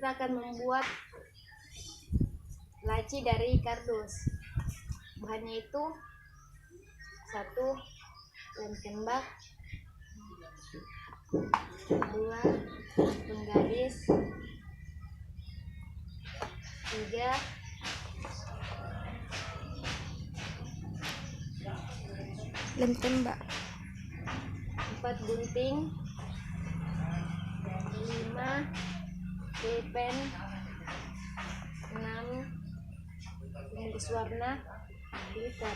kita akan membuat laci dari kardus. Bahannya itu 1 lem tembak, 2 penggaris, 3 lem tembak, 4 gunting, 5 pulpen, 6 pembungkus warna, glitter.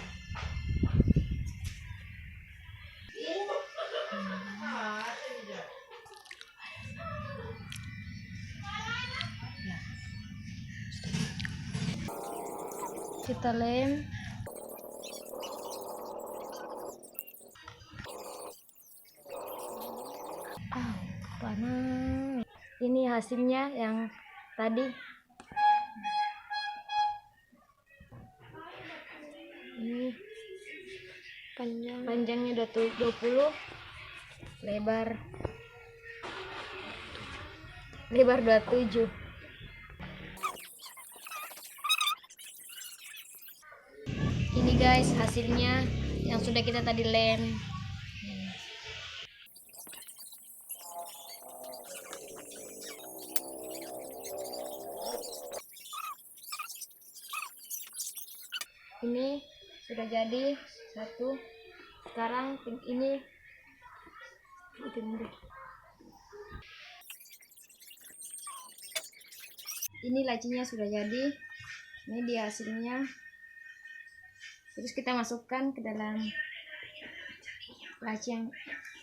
Kita lem. Panas. Ini hasilnya yang tadi. Ini panjangnya udah 20, lebar 27. Ini guys hasilnya yang sudah kita tadi lem. Ini sudah jadi 1. Sekarang ini lacinya sudah jadi. Ini dia hasilnya. Terus kita masukkan ke dalam laci yang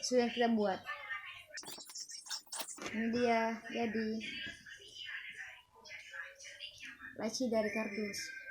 sudah kita buat. Ini dia jadi laci dari kardus.